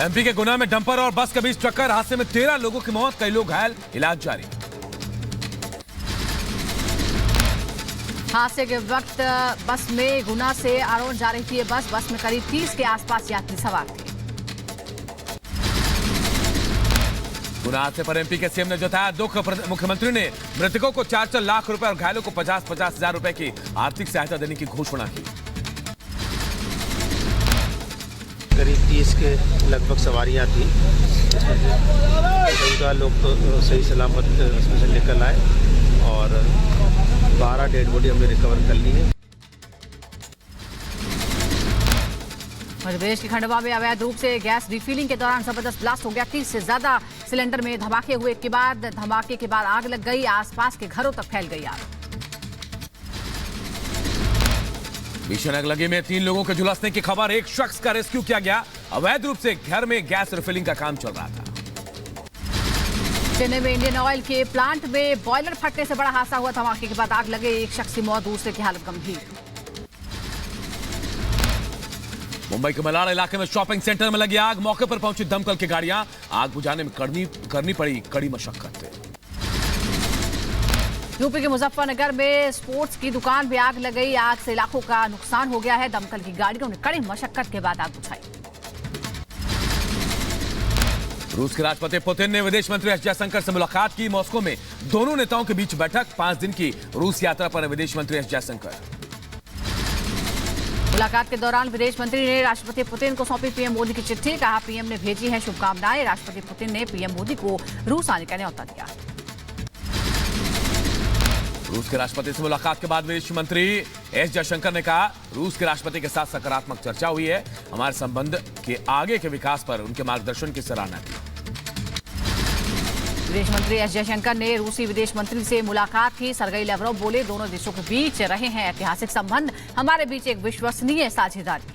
MP के गुना में dumper और बस के बीच टक्कर, हादसे में 13 लोगों की मौत, कई लोग घायल, इलाज जारी। हादसे के वक्त बस में गुना से आरोन जा रही थी। बस में करीब 30 के आसपास यात्री सवार थे। गुना हादसे पर एमपी के सीएम ने जताया दुख। मुख्यमंत्री ने मृतकों को 4-4 लाख रुपए और घायलों को 50-50 हजार रुपए की आर्थिक सहायता देने की घोषणा की। करीब 30 के लगभग सवारियां थी। उनका लोग तो सही सलामत उसमें से निकल आए और 12 डेड बॉडी हमने रिकवर कर ली है। मध्य प्रदेश के खंडवा में अवैध रूप से गैस रिफिलिंग के दौरान जबरदस्त ब्लास्ट हो गया। 30 से ज्यादा सिलेंडर में धमाके हुए। धमाके के बाद आग लग गई। आसपास के घरों तक फैल गई आग। भीषण आग लगी में 3 लोगों के झुलसने की खबर। एक शख्स का रेस्क्यू किया गया। अवैध रूप से घर में गैस रिफिलिंग का काम चल रहा था। चेन्नई में इंडियन ऑयल के प्लांट में बॉयलर फटने से बड़ा हादसा हुआ। धमाके के बाद आग लगे। एक शख्स की मौत, दूसरे की हालत गंभीर। मुंबई के मलाड इलाके में शॉपिंग सेंटर में लगी आग। मौके पर पहुंची दमकल की गाड़ियां। आग बुझाने में करनी पड़ी कड़ी मशक्कत। यूपी के मुजफ्फरनगर में स्पोर्ट्स की दुकान में आग लग गई। आग से लाखों का नुकसान हो गया है। दमकल की गाड़ियों ने कड़ी मशक्कत के बाद आग बुझाई। रूस के राष्ट्रपति पुतिन ने विदेश मंत्री एस जयशंकर से मुलाकात की। मॉस्को में दोनों नेताओं के बीच बैठक। 5 दिन की रूस यात्रा पर विदेश मंत्री एस जयशंकर। मुलाकात के दौरान विदेश मंत्री ने राष्ट्रपति पुतिन को सौंपी पीएम मोदी की चिट्ठी। कहा पीएम ने भेजी है शुभकामनाएं। राष्ट्रपति पुतिन ने पीएम मोदी को रूस आने का न्योता दिया। रूस के राष्ट्रपति से मुलाकात के बाद विदेश मंत्री एस जयशंकर ने कहा रूस के राष्ट्रपति के साथ सकारात्मक चर्चा हुई है। हमारे संबंध के आगे के विकास पर उनके मार्गदर्शन की सराहना की। विदेश मंत्री एस जयशंकर ने रूसी विदेश मंत्री से मुलाकात की। सरगई लैवरोव बोले दोनों देशों के बीच रहे हैं ऐतिहासिक संबंध। हमारे बीच एक विश्वसनीय साझेदारी।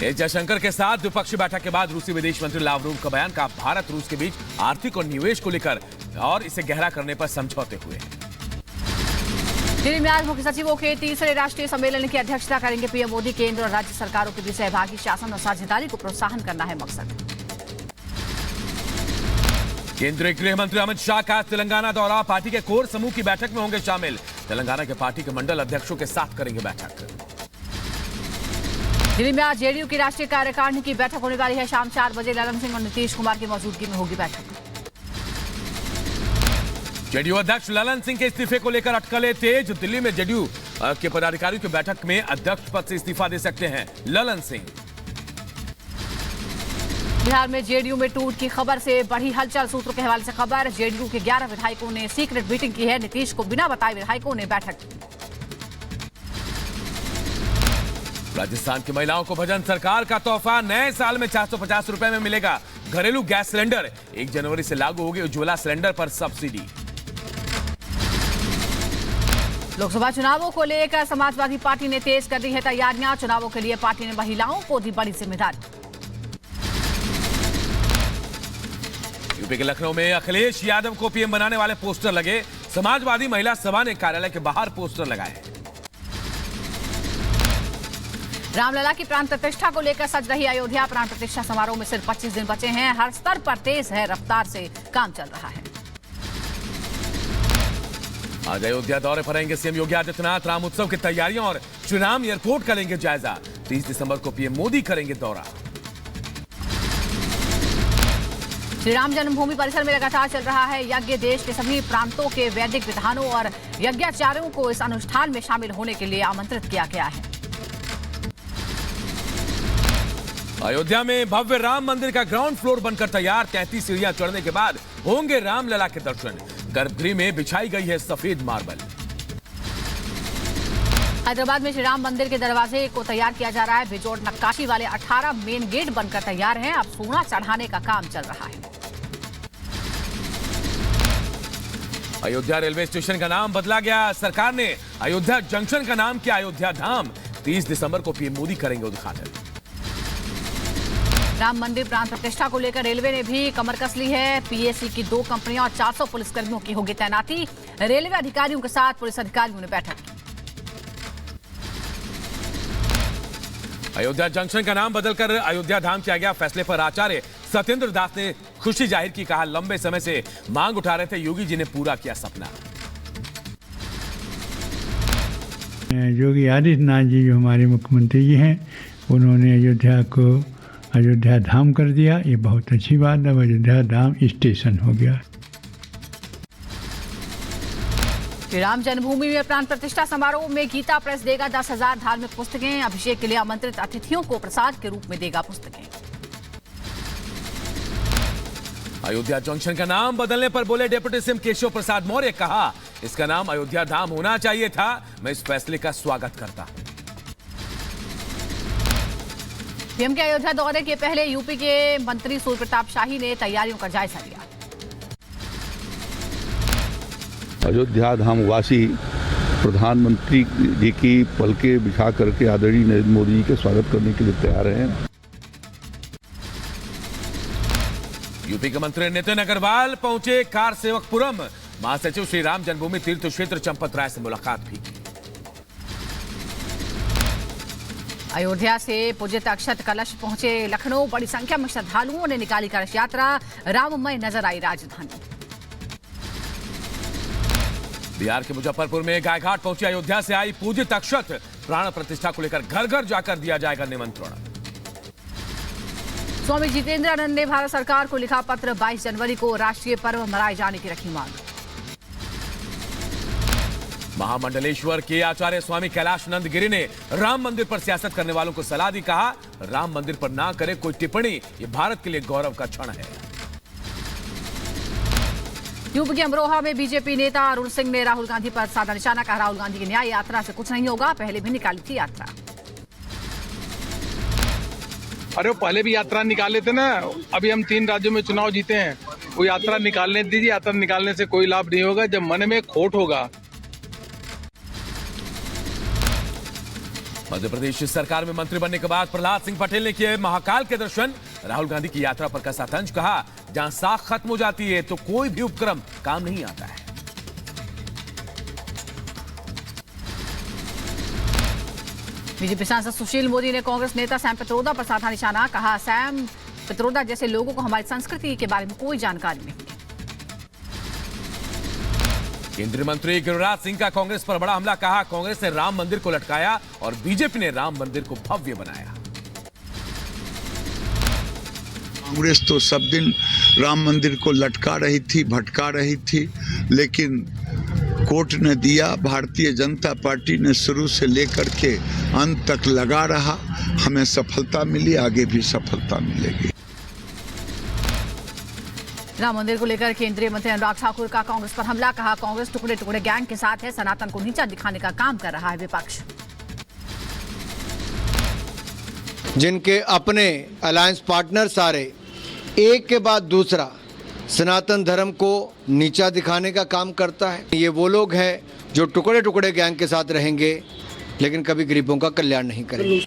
एस जयशंकर के साथ द्विपक्षीय बैठक के बाद रूसी विदेश मंत्री लावरोव का बयान। का भारत रूस के बीच आर्थिक और निवेश को लेकर और इसे गहरा करने पर समझौते हुए। दिल्ली में आज मुख्य सचिवों के 3रे राष्ट्रीय सम्मेलन की अध्यक्षता करेंगे पीएम मोदी। केंद्र और राज्य सरकारों के बीच सहभागी शासन और साझेदारी को प्रोत्साहन करना है मकसद। केंद्रीय गृह मंत्री अमित शाह का तेलंगाना दौरा। पार्टी के कोर समूह की बैठक में होंगे शामिल। तेलंगाना के पार्टी के मंडल अध्यक्षों के साथ करेंगे बैठक। दिल्ली में आज जेडीयू की राष्ट्रीय कार्यकारिणी की बैठक होने वाली है। शाम 4 बजे ललन सिंह और नीतीश कुमार की मौजूदगी में होगी बैठक। जेडीयू अध्यक्ष ललन सिंह के इस्तीफे को लेकर अटकलें तेज। दिल्ली में जेडीयू के पदाधिकारियों की बैठक में अध्यक्ष पद से इस्तीफा दे सकते हैं ललन सिंह। बिहार में जेडीयू में टूट की खबर से बढ़ी हलचल। सूत्रों के हवाले से खबर। जेडीयू के 11 विधायकों ने सीक्रेट मीटिंग की है। नीतीश को बिना बताए विधायकों ने बैठक की। राजस्थान की महिलाओं को भजन सरकार का तोहफा। नए साल में 450 रुपए में मिलेगा घरेलू गैस सिलेंडर। 1 जनवरी से लागू होगी उज्ज्वला सिलेंडर पर सब्सिडी। लोकसभा चुनावों को लेकर समाजवादी पार्टी ने तेज कर दी है तैयारियां। चुनावों के लिए पार्टी ने महिलाओं को दी बड़ी जिम्मेदारी। यूपी के लखनऊ में अखिलेश यादव को पीएम बनाने वाले पोस्टर लगे। समाजवादी महिला सभा ने कार्यालय के बाहर पोस्टर लगाए। रामलला की प्राण प्रतिष्ठा को लेकर सज रही अयोध्या। प्राण प्रतिष्ठा समारोह में सिर्फ 25 दिन बचे हैं। हर स्तर पर तेज है रफ्तार से काम चल रहा है। आज अयोध्या दौरे पर रहेंगे सीएम योगी आदित्यनाथ। राम उत्सव की तैयारियों और श्रीराम एयरपोर्ट का लेंगे जायजा। 30 दिसंबर को पीएम मोदी करेंगे दौरा। श्रीराम जन्मभूमि परिसर में लगातार चल रहा है यज्ञ। देश के सभी प्रांतों के वैदिक विधानों और यज्ञाचार्यों को इस अनुष्ठान में शामिल होने के लिए आमंत्रित किया गया है। अयोध्या में भव्य राम मंदिर का ग्राउंड फ्लोर बनकर तैयार। 33 सीढ़ियां चढ़ने के बाद होंगे रामलला के दर्शन। गर्भगृह में बिछाई गई है सफेद मार्बल। हैदराबाद में श्रीराम मंदिर के दरवाजे को तैयार किया जा रहा है। बेजोड़ नक्काशी वाले 18 मेन गेट बनकर तैयार हैं। अब सोना चढ़ाने का काम चल रहा है। अयोध्या रेलवे स्टेशन का नाम बदला गया। सरकार ने अयोध्या जंक्शन का नाम किया अयोध्या धाम। 30 दिसंबर को पीएम मोदी करेंगे उद्घाटन। राम मंदिर प्राण प्रतिष्ठा को लेकर रेलवे ने भी कमर कस ली है। पीएससी की 2 कंपनियों और 400 पुलिसकर्मियों की होगी तैनाती। रेलवे अधिकारियों के साथ पुलिस अधिकारियों ने बैठक की। अयोध्या जंक्शन का नाम बदलकर अयोध्या धाम किया गया। फैसले पर आचार्य सत्येंद्र दास ने खुशी जाहिर की। कहा, लंबे समय से मांग उठा रहे थे, योगी जी ने पूरा किया सपना। योगी आदित्यनाथ जी जो हमारे मुख्यमंत्री जी हैं, उन्होंने अयोध्या को अयोध्या धाम कर दिया। ये बहुत अच्छी बात है। अयोध्या धाम स्टेशन हो गया। राम जन्मभूमि में प्राण प्रतिष्ठा समारोह में गीता प्रेस देगा 10,000 धार्मिक पुस्तकें। अभिषेक के लिए आमंत्रित अतिथियों को प्रसाद के रूप में देगा पुस्तकें। अयोध्या जंक्शन का नाम बदलने पर बोले डिप्टी सीएम केशव प्रसाद मौर्य। कहा, इसका नाम अयोध्या धाम होना चाहिए था। मैं इस फैसले का स्वागत करता हूं। पीएम के अयोध्या दौरे के पहले यूपी के मंत्री सूर्य प्रताप शाही ने तैयारियों का जायजा लिया। अयोध्या धाम वासी प्रधानमंत्री जी की पलके बिछा करके आदरणीय नरेंद्र मोदी जी के स्वागत करने के लिए तैयार हैं। यूपी के मंत्री नितिन अग्रवाल पहुंचे कार सेवकपुरम। महासचिव श्री राम जन्मभूमि तीर्थ क्षेत्र चंपत राय से मुलाकात भी की। अयोध्या से पूजित अक्षत कलश पहुंचे लखनऊ। बड़ी संख्या में श्रद्धालुओं ने निकाली कलश यात्रा। राममय नजर आई राजधानी। बिहार के मुजफ्फरपुर में गायघाट पहुंची अयोध्या से आई पूजित अक्षत। प्राण प्रतिष्ठा को लेकर घर घर जाकर दिया जाएगा निमंत्रण। स्वामी जितेंद्रानंद ने भारत सरकार को लिखा पत्र। 22 जनवरी को राष्ट्रीय पर्व मनाए जाने की रखी मांग। महामंडलेश्वर के आचार्य स्वामी कैलाशनंद गिरी ने राम मंदिर पर सियासत करने वालों को सलाह दी। कहा, राम मंदिर पर ना करे कोई टिप्पणी, ये भारत के लिए गौरव का क्षण है। यूपी के अमरोहा में बीजेपी नेता अरुण सिंह ने राहुल गांधी पर साधा निशाना। कहा, राहुल गांधी की न्याय यात्रा से कुछ नहीं होगा। पहले भी निकाली थी यात्रा। अरे वो पहले भी यात्रा निकाले थे ना। अभी हम 3 राज्यों में चुनाव जीते हैं। वो यात्रा निकालने दीजिए। यात्रा निकालने से कोई लाभ नहीं होगा जब मन में खोट होगा। मध्य प्रदेश सरकार में मंत्री बनने के बाद प्रहलाद सिंह पटेल ने किए महाकाल के दर्शन। राहुल गांधी की यात्रा पर कसा तंज। कहा, जहां साख खत्म हो जाती है तो कोई भी उपक्रम काम नहीं आता है। बीजेपी सांसद सुशील मोदी ने कांग्रेस नेता सैम पित्रोदा पर साधा निशाना। कहा, सैम पित्रोदा जैसे लोगों को हमारी संस्कृति के बारे में कोई जानकारी नहीं है। केंद्रीय मंत्री गिरिराज सिंह का कांग्रेस पर बड़ा हमला। कहा, कांग्रेस ने राम मंदिर को लटकाया और बीजेपी ने राम मंदिर को भव्य बनाया। कांग्रेस तो सब दिन राम मंदिर को लटका रही थी, भटका रही थी, लेकिन कोर्ट ने दिया। भारतीय जनता पार्टी ने शुरू से लेकर के अंत तक लगा रहा। हमें सफलता मिली, आगे भी सफलता मिलेगी। राम मंदिर को लेकर केंद्रीय मंत्री अनुराग ठाकुर का कांग्रेस पर हमला। कहा, कांग्रेस टुकड़े टुकड़े गैंग के साथ है। सनातन को नीचा दिखाने का काम कर रहा है विपक्ष। जिनके अपने अलायंस पार्टनर सारे एक के बाद दूसरा सनातन धर्म को नीचा दिखाने का काम करता है। ये वो लोग हैं जो टुकड़े टुकड़े गैंग के साथ रहेंगे लेकिन कभी गरीबों का कल्याण नहीं करेंगे।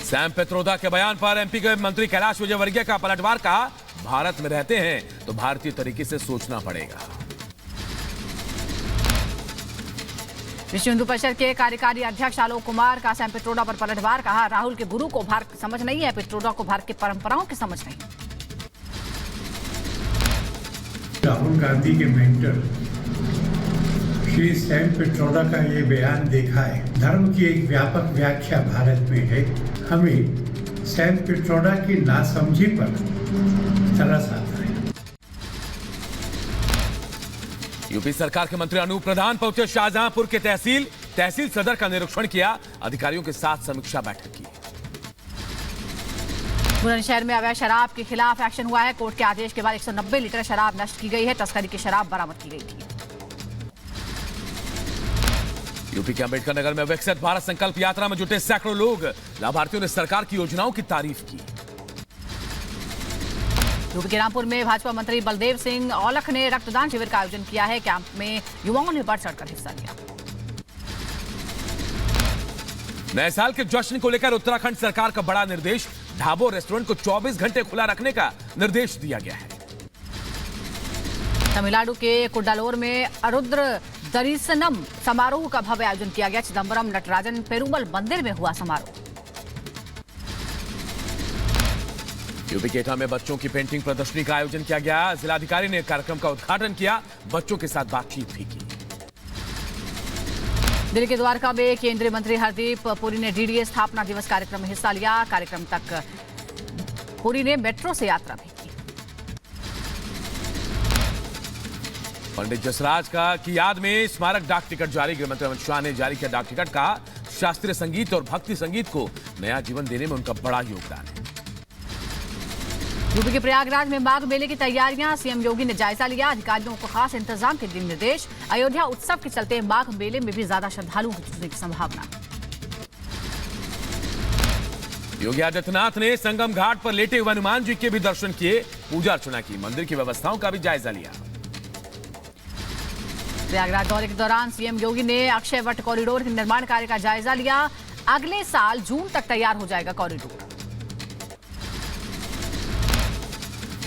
सैम पित्रोदा के बयान पर एमपी के मंत्री कैलाश विजयवर्गीय का पलटवार। कहा, भारत में रहते हैं तो भारतीय तरीके से सोचना पड़ेगा। विश्व हिंदू परिषद के कार्यकारी अध्यक्ष आलोक कुमार का सैम पित्रोदा पर पलटवार। कहा, राहुल के गुरु को भारत की समझ नहीं है, पित्रोदा को भारत की परंपराओं की समझ नहीं। राहुल गांधी के मेंटर श्री सैम पित्रोदा का ये बयान देखा है। धर्म की एक व्यापक व्याख्या भारत में है। हमें सैम पित्रोदा की नासमझी पर तरस आता है। यूपी सरकार के मंत्री अनूप प्रधान पहुंचे शाहजहांपुर के तहसील सदर का निरीक्षण किया। अधिकारियों के साथ समीक्षा बैठक की। बुलंदशहर में अवैध शराब के खिलाफ एक्शन हुआ है। कोर्ट के आदेश के बाद 190 लीटर शराब नष्ट की गई है। तस्करी की शराब बरामद की गई थी। यूपी के अंबेडकर नगर में विकसित भारत संकल्प यात्रा में जुटे सैकड़ों लोग। लाभार्थियों ने सरकार की योजनाओं की तारीफ की। यूपी के रामपुर में भाजपा मंत्री बलदेव सिंह औलख ने रक्तदान शिविर का आयोजन किया है। कैंप में युवाओं ने बढ़ चढ़कर हिस्सा लिया। नए साल के जश्न को लेकर उत्तराखंड सरकार का बड़ा निर्देश। ढाबों रेस्टोरेंट को 24 घंटे खुला रखने का निर्देश दिया गया है। तमिलनाडु के कुड्डालोर में अरुद्र दर्शनम समारोह का भव्य आयोजन किया गया। चिदम्बरम नटराजन पेरुमल मंदिर में हुआ समारोह। यूपी के एटा में बच्चों की पेंटिंग प्रदर्शनी का आयोजन किया गया। जिलाधिकारी ने कार्यक्रम का उद्घाटन किया, बच्चों के साथ बातचीत भी की। दिल्ली के द्वारका में केंद्रीय मंत्री हरदीप पुरी ने डीडीए स्थापना दिवस कार्यक्रम में हिस्सा लिया। कार्यक्रम तक पुरी ने मेट्रो से यात्रा भी की। पंडित जसराज की याद में स्मारक डाक टिकट जारी। गृह मंत्री अमित शाह ने जारी किया डाक टिकट का। शास्त्रीय संगीत और भक्ति संगीत को नया जीवन देने में उनका बड़ा योगदान है। यूपी के प्रयागराज में माघ मेले की तैयारियां। सीएम योगी ने जायजा लिया। अधिकारियों को खास इंतजाम के दिए निर्देश। अयोध्या उत्सव के चलते माघ मेले में भी ज्यादा श्रद्धालुओं की जुटने की संभावना। योगी आदित्यनाथ ने संगम घाट पर लेटे हुए हनुमान जी के भी दर्शन किए, पूजा अर्चना की, मंदिर की व्यवस्थाओं का भी जायजा लिया। प्रयागराज दौरे के दौरान सीएम योगी ने अक्षय वट कॉरिडोर के निर्माण कार्य का जायजा लिया। अगले साल जून तक तैयार हो जाएगा कॉरिडोर।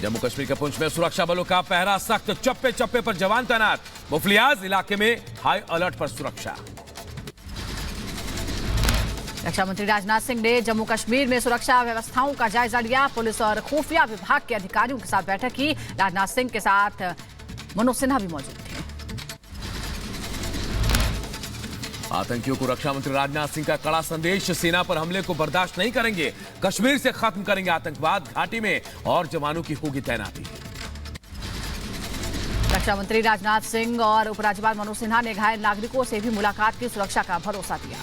जम्मू कश्मीर के पुंछ में सुरक्षा बलों का पहरा सख्त, चप्पे चप्पे पर जवान तैनात। मुफलियाज इलाके में हाई अलर्ट पर सुरक्षा। रक्षा मंत्री राजनाथ सिंह ने जम्मू कश्मीर में सुरक्षा व्यवस्थाओं का जायजा लिया। पुलिस और खुफिया विभाग के अधिकारियों के साथ बैठक की। राजनाथ सिंह के साथ मनोज सिन्हा भी मौजूद थे। आतंकियों को रक्षा मंत्री राजनाथ सिंह का कड़ा संदेश। सेना पर हमले को बर्दाश्त नहीं करेंगे, कश्मीर से खत्म करेंगे आतंकवाद। घाटी में और जवानों की होगी तैनाती। रक्षा मंत्री राजनाथ सिंह और उपराज्यपाल मनोज सिन्हा ने घायल नागरिकों से भी मुलाकात की, सुरक्षा का भरोसा दिया।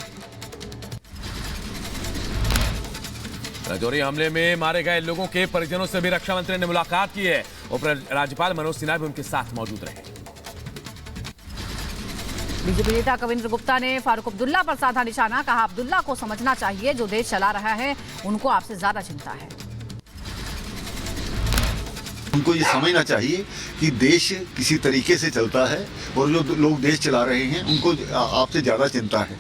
राजौरी हमले में मारे गए लोगों के परिजनों से भी रक्षा मंत्री ने मुलाकात की है। उपराज्यपाल मनोज सिन्हा भी उनके साथ मौजूद रहे। बीजेपी नेता कविंद्र गुप्ता ने फारूक अब्दुल्ला पर साधा निशाना। कहा, अब्दुल्ला को समझना चाहिए जो देश चला रहा है उनको आपसे ज्यादा चिंता है। उनको ये समझना चाहिए कि देश किसी तरीके से चलता है और जो लोग देश चला रहे हैं उनको आपसे ज्यादा चिंता है।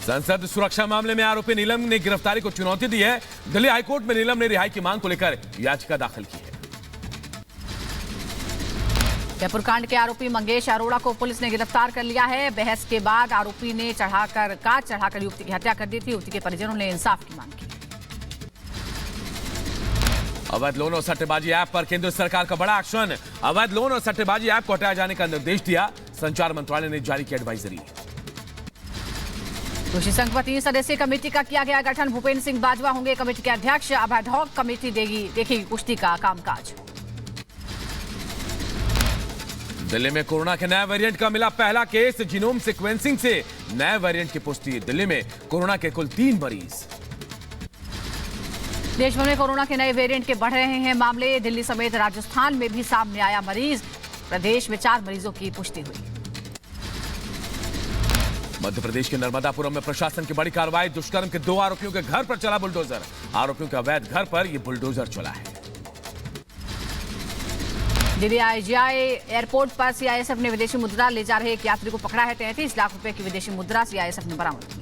संसद सुरक्षा मामले में आरोपी नीलम ने गिरफ्तारी को चुनौती दी है। दिल्ली हाईकोर्ट में नीलम ने रिहाई की मांग को लेकर याचिका दाखिल की है। जयपुर कांड के आरोपी मंगेश अरोड़ा को पुलिस ने गिरफ्तार कर लिया है। बहस के बाद आरोपी ने कार चढ़ाकर युवती की हत्या कर दी थी। युवती के परिजनों ने इंसाफ की मांग की। अवैध लोन और सट्टेबाजी ऐप पर केंद्र सरकार का बड़ा एक्शन। अवैध लोन और सट्टेबाजी ऐप को हटाए जाने का निर्देश दिया। संचार मंत्रालय ने जारी की एडवाइजरी। कृषि संघ पर 3 सदस्यीय कमेटी का किया गया गठन। भूपेंद्र सिंह बाजवा होंगे कमेटी के अध्यक्ष। अब एड हॉक कमेटी देखेगी कुश्ती का कामकाज। दिल्ली में कोरोना के नए वेरिएंट का मिला पहला केस। जीनोम सीक्वेंसिंग से नए वेरिएंट की पुष्टि। दिल्ली में कोरोना के कुल 3 मरीज। देश भर में कोरोना के नए वेरिएंट के बढ़ रहे हैं मामले। दिल्ली समेत राजस्थान में भी सामने आया मरीज। प्रदेश में 4 मरीजों की पुष्टि हुई। मध्य प्रदेश के नर्मदापुरम में प्रशासन की बड़ी कार्रवाई। दुष्कर्म के 2 आरोपियों के घर पर चला बुलडोजर। आरोपियों के अवैध घर पर यह बुलडोजर चला है। दिल्ली आईजीआई एयरपोर्ट पर सीआईएसएफ ने विदेशी मुद्रा ले जा रहे एक यात्री को पकड़ा है। 33 लाख रुपए की विदेशी मुद्रा सीआईएसएफ ने बरामद की।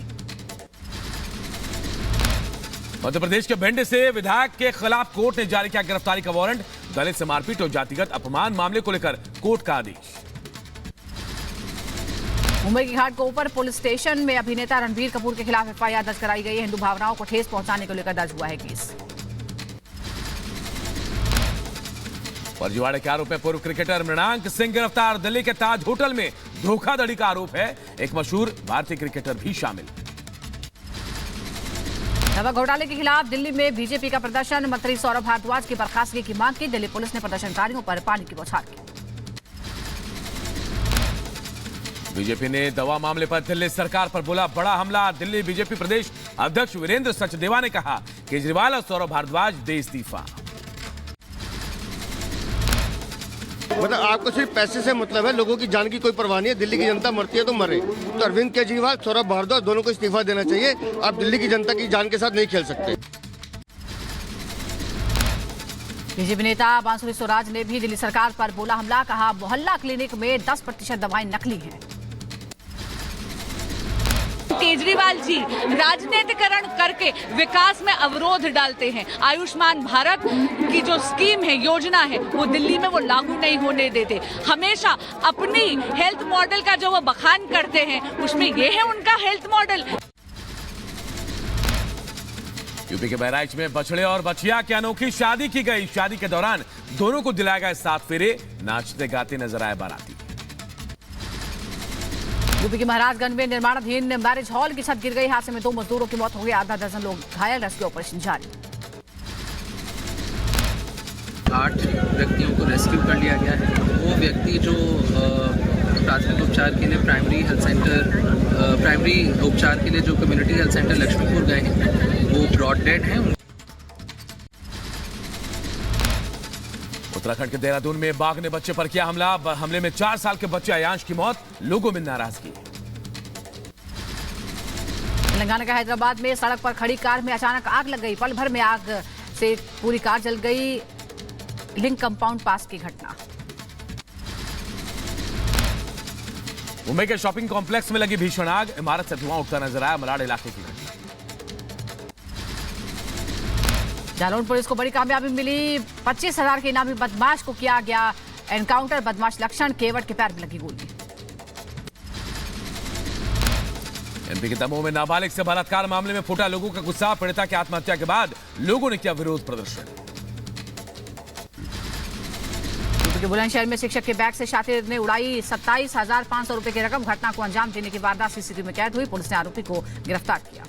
मध्य प्रदेश के भिंड से विधायक के खिलाफ कोर्ट ने जारी किया गिरफ्तारी का वारंट। दलित से मारपीट और जातिगत अपमान मामले को लेकर कोर्ट का आदेश। मुंबई के घाट गोपर पुलिस स्टेशन में अभिनेता रणबीर कपूर के खिलाफ एफआईआर दर्ज कराई गई है। हिंदू भावनाओं को ठेस पहुंचाने को लेकर दर्ज हुआ है केस। फर्जीवाड़े के आरोप में पूर्व क्रिकेटर मृणांक सिंह गिरफ्तार। दिल्ली के ताज होटल में धोखाधड़ी का आरोप है। एक मशहूर भारतीय क्रिकेटर भी शामिल। नमक घोटाले के खिलाफ दिल्ली में बीजेपी का प्रदर्शन। मंत्री सौरभ भारद्वाज की बर्खास्तगी की मांग की। दिल्ली पुलिस ने प्रदर्शनकारियों पर पानी की बौछार की। बीजेपी ने दवा मामले पर दिल्ली सरकार पर बोला बड़ा हमला। दिल्ली बीजेपी प्रदेश अध्यक्ष वीरेंद्र सचदेवा ने कहा केजरीवाल और सौरभ भारद्वाज दे इस्तीफा। मतलब आपको सिर्फ पैसे से मतलब है, लोगों की जान की कोई परवाह नहीं है। दिल्ली की जनता मरती है तो मरे। तो अरविंद केजरीवाल, सौरभ भारद्वाज दोनों को इस्तीफा देना चाहिए। आप दिल्ली की जनता की जान के साथ नहीं खेल सकते। बीजेपी नेता बांसुरी स्वराज ने भी दिल्ली सरकार पर बोला हमला। कहा मोहल्ला क्लिनिक में 10% दवाएं नकली हैं। केजरीवाल जी राजनीतिकरण करके विकास में अवरोध डालते हैं। आयुष्मान भारत की जो स्कीम है, योजना है, वो दिल्ली में वो लागू नहीं होने देते। हमेशा अपनी हेल्थ मॉडल का जो वो बखान करते हैं, उसमें ये है उनका हेल्थ मॉडल। यूपी के बहराइच में बछड़े और बछिया की अनोखी शादी की गई। शादी के दौरान दोनों को दिलाए गए 7 फेरे, नाचते गाते नजर आए बाराती। यूपी के महाराजगंज में निर्माणाधीन मैरिज हॉल की छत गिर गई। हादसे में 2 मजदूरों की मौत हो गई, आधा दर्जन लोग घायल। रेस्क्यू ऑपरेशन जारी। 8 व्यक्तियों को रेस्क्यू कर लिया गया है। वो व्यक्ति जो प्राथमिक उपचार के लिए प्राइमरी उपचार के लिए जो कम्युनिटी हेल्थ सेंटर लक्ष्मीपुर गए हैं, वो ब्रॉड डेड हैं। उत्तराखंड के देहरादून में बाघ ने बच्चे पर किया हमला। हमले में 4 साल के बच्चे अयांश की मौत, लोगों में नाराजगी। तेलंगाना के हैदराबाद में सड़क पर खड़ी कार में अचानक आग लग गई। पल भर में आग से पूरी कार जल गई। लिंक कंपाउंड पास की घटना। मुंबई के शॉपिंग कॉम्प्लेक्स में लगी भीषण आग, इमारत से धुआं उठता नजर आया। मलाड इलाके की घटना। जालौन पुलिस को बड़ी कामयाबी मिली। 25,000 के इनामी बदमाश को किया गया एनकाउंटर। बदमाश लक्षण केवट के पैर में लगी गोली। एमपी के दमोह में नाबालिग से बलात्कार मामले में फूटा लोगों का गुस्सा। पीड़िता की आत्महत्या के बाद लोगों ने किया विरोध प्रदर्शन। यूपी के बुलंदशहर में शिक्षक के बैग से शातिर ने उड़ाई 27,500 रुपए की रकम। घटना को अंजाम देने की वारदात सीसीटीवी में कैद हुई। पुलिस ने आरोपी को गिरफ्तार किया।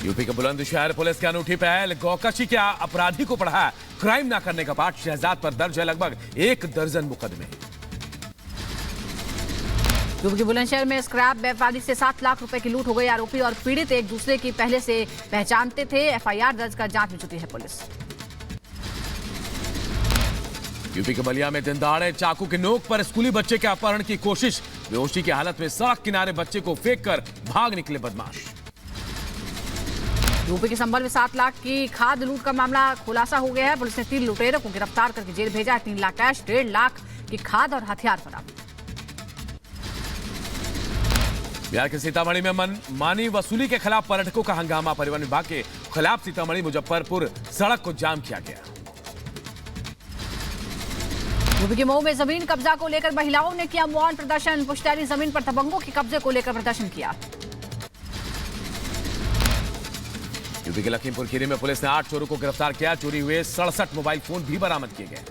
यूपी के बुलंदशहर पुलिस की अनूठी पहल। गौकशी के अपराधी को पढ़ा क्राइम ना करने का पाठ। शहजाद पर दर्ज है लगभग 1 दर्जन मुकदमे। यूपी के बुलंदशहर में स्क्रैप व्यापारी से 7 लाख रुपए की लूट हो गई। आरोपी और पीड़ित एक दूसरे की पहले से पहचानते थे। एफआईआर दर्ज कर जांच में जुटी है पुलिस। यूपी के बलिया में दिनदहाड़े चाकू के नोक पर स्कूली बच्चे के अपहरण की कोशिश। बेहोशी की हालत में सड़क किनारे बच्चे को फेंक कर भाग निकले बदमाश। यूपी के संभल में 7 लाख की खाद लूट का मामला खुलासा हो गया है। पुलिस ने 3 लुटेरों को गिरफ्तार करके जेल भेजा है। 3 लाख कैश, 1.5 लाख की खाद और हथियार बरामद। बिहार के सीतामढ़ी में मनमानी वसूली के खिलाफ पर्यटकों का हंगामा। परिवहन विभाग के खिलाफ सीतामढ़ी मुजफ्फरपुर सड़क को जाम किया गया। यूपी के मऊ में जमीन कब्जा को लेकर महिलाओं ने किया मौन प्रदर्शन। पुश्तैनी जमीन पर दबंगों के कब्जे को लेकर प्रदर्शन किया। यूपी के लखीमपुर खीरी में पुलिस ने 8 चोरों को गिरफ्तार किया। चोरी हुए 67 मोबाइल फोन भी बरामद किए गए।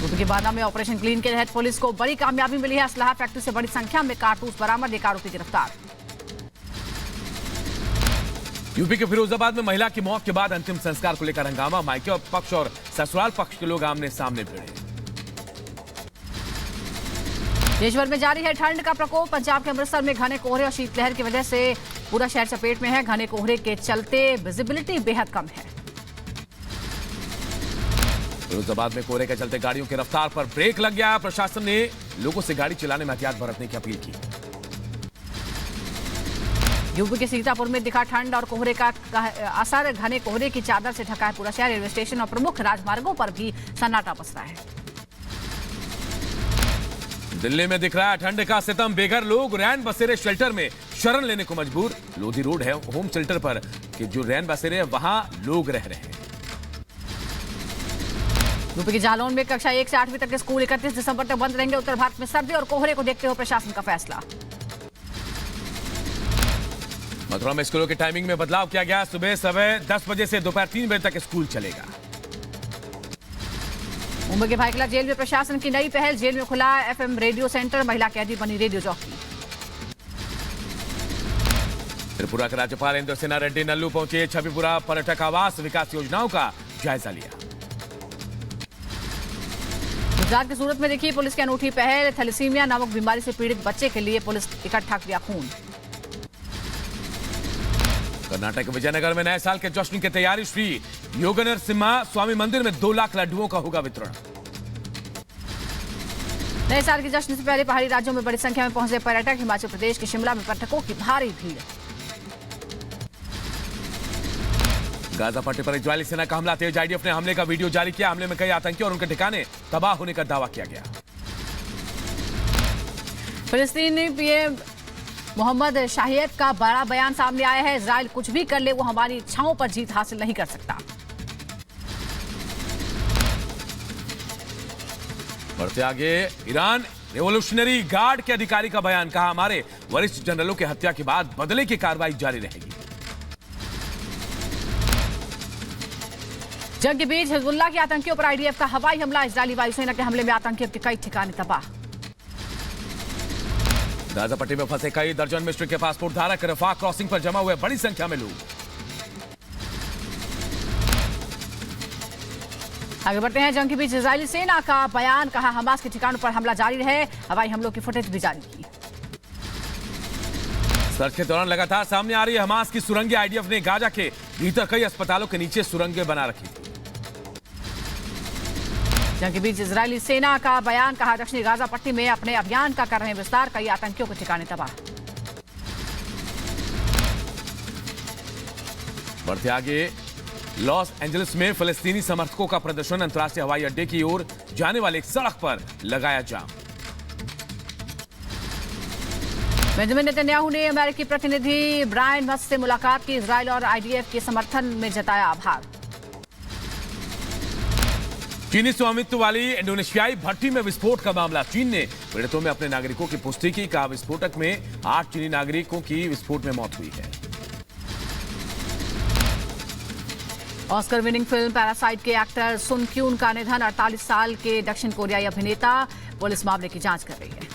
यूपी के बांदा में ऑपरेशन क्लीन के तहत पुलिस को बड़ी कामयाबी मिली है। असलाहा फैक्ट्री से बड़ी संख्या में कारतूस बरामद। 1 आरोपी गिरफ्तार। यूपी के फिरोजाबाद में महिला की मौत के बाद अंतिम संस्कार को लेकर हंगामा। मायके पक्ष और ससुराल पक्ष के लोग आमने सामने भिड़े। देशभर में जारी है ठंड का प्रकोप। पंजाब के अमृतसर में घने कोहरे और शीतलहर की वजह से पूरा शहर चपेट में है। घने कोहरे के चलते विजिबिलिटी बेहद कम है। फिरोजाबाद में कोहरे के चलते गाड़ियों की रफ्तार पर ब्रेक लग गया। प्रशासन ने लोगों से गाड़ी चलाने में एहतियात बरतने की अपील की। यूपी के सीतापुर में दिखा ठंड और कोहरे का असर। घने कोहरे की चादर से ढका है पूरा शहर। रेलवे स्टेशन और प्रमुख राजमार्गों पर भी सन्नाटा पसरा है। दिल्ली में दिख रहा है ठंड का सितम। बेघर लोग रैन बसेरे शेल्टर में शरण लेने को मजबूर। लोधी रोड है होम शेल्टर पर कि जो रैन बसेरे वहां लोग रह रहे हैं। यूपी के जालौन में कक्षा 1 से 8वीं तक के स्कूल 31 दिसंबर तक बंद रहेंगे। उत्तर भारत में सर्दी और कोहरे को देखते हुए प्रशासन का फैसला। मथुरा में स्कूलों की टाइमिंग में बदलाव किया गया। सुबह 10 बजे से दोपहर 3 बजे तक स्कूल चलेगा। मुंबई के भाईखला जेल में प्रशासन की नई पहल। जेल में खुला FM रेडियो सेंटर। महिला कैदी बनी रेडियो जॉकी। त्रिपुरा के राज्यपाल इंद्र सेना रेड्डी नल्लू पहुंचे। छबीपुरा पर्यटक आवास विकास योजनाओं का जायजा लिया। गुजरात के सूरत में देखिए पुलिस की अनूठी पहल। थैलेसीमिया नामक बीमारी से पीड़ित बच्चे के लिए पुलिस इकट्ठा किया खून। कर्नाटक के विजयनगर में नए साल के जश्न की तैयारी। श्री योगनर सिम्हा स्वामी मंदिर में 2 लाख लड्डुओं का होगा वितरण। नए साल के जश्न से पहले पहाड़ी राज्यों में बड़ी संख्या में पहुंचे पर्यटक। हिमाचल प्रदेश के शिमला में पर्यटकों की भारी भीड़। गाजा पट्टी पर इजरायली सेना का हमला तेज। आईडीएफ ने हमले का वीडियो जारी किया। हमले में कई आतंकी और उनके ठिकाने तबाह होने का दावा किया गया। फिलिस्तीनी पीएम मोहम्मद शाहिद का बड़ा बयान सामने आया है। इजराइल कुछ भी कर ले, वो हमारी इच्छाओं पर जीत हासिल नहीं कर सकता। बढ़ते आगे, ईरान रेवोल्यूशनरी गार्ड के अधिकारी का बयान, कहा हमारे वरिष्ठ जनरलों की हत्या के बाद बदले की कार्रवाई जारी रहेगी। जंग के बीच हिजबुल्लाह के आतंकियों पर आईडीएफ का हवाई हमला, इजरायली वायुसेना के हमले में आतंकियों के कई ठिकाने तबाह। गाजा पट्टी में फंसे कई दर्जन मिस्र के पासपोर्ट धारक, रफाह क्रॉसिंग पर जमा हुए बड़ी संख्या में लोग। आगे बढ़ते हैं, जंग के बीच इजरायली सेना का बयान, कहा हमास के ठिकानों पर हमला जारी रहे, हवाई हमलों की फुटेज भी जारी की। सर्च के दौरान लगातार सामने आ रही है हमास की सुरंगें। आईडीएफ ने गाजा के भीतर कई अस्पतालों के नीचे सुरंगें बना रखी थी। जंग के बीच इजरायली सेना का बयान, कहा दक्षिणी गाजा पट्टी में अपने अभियान का कर रहे हैं विस्तार, कई आतंकियों के ठिकाने तबाह। बढ़ते आगे, लॉस एंजलिस में फिलिस्तीनी समर्थकों का प्रदर्शन, अंतर्राष्ट्रीय हवाई अड्डे की ओर जाने वाले एक सड़क पर लगाया जाम। बेंजामिन नेतन्याहू ने अमेरिकी प्रतिनिधि ब्रायन मस्ट से मुलाकात की, इजरायल और आईडीएफ के समर्थन में जताया आभार। चीनी स्वामित्व वाली इंडोनेशियाई भट्टी में विस्फोट का मामला, चीन ने पीड़ितों में अपने नागरिकों की पुष्टि की, कहा विस्फोटक में 8 चीनी नागरिकों की विस्फोट में मौत हुई है। ऑस्कर विनिंग फिल्म पैरासाइट के एक्टर सुन क्यून का निधन, 48 साल के दक्षिण कोरियाई अभिनेता, पुलिस मामले की जांच कर रही है।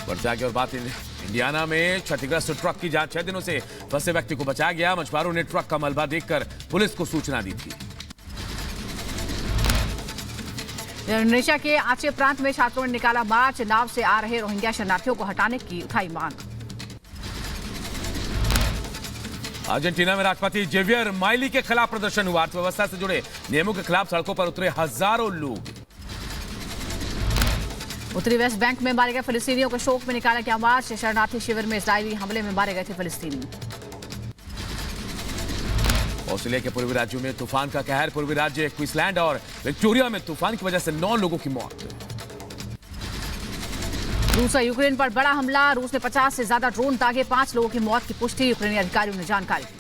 बढ़ते आगे और बात इंडियाना में क्षतिग्रस्त ट्रक की जांच, 6 दिनों से फंसे व्यक्ति को बचाया गया। मछुआरों ने ट्रक का मलबा देखकर पुलिस को सूचना दी थी। इंडोनेशिया के आचे प्रांत में छात्रों ने निकाला मार्च, नाव से आ रहे रोहिंग्या शरणार्थियों को हटाने की उठाई मांग। अर्जेंटीना में राष्ट्रपति जेवियर माइली के खिलाफ प्रदर्शन हुआ, अर्थव्यवस्था से जुड़े नियमों के खिलाफ सड़कों पर उतरे हजारों लोग। उत्तरी वेस्ट बैंक में मारे गए फिलिस्तीनियों को शोक में निकाला गया मार्च, शरणार्थी शिविर में इजरायली हमले में मारे गए थे फिलिस्तीनी। ऑस्ट्रेलिया के पूर्वी राज्यों में तूफान का कहर, पूर्वी राज्य क्वींसलैंड और विक्टोरिया में तूफान की वजह से 9 लोगों की मौत। रूस का यूक्रेन पर बड़ा हमला, रूस ने 50 से ज्यादा ड्रोन दागे, 5 लोगों की मौत की पुष्टि, यूक्रेनी अधिकारियों ने जानकारी दी।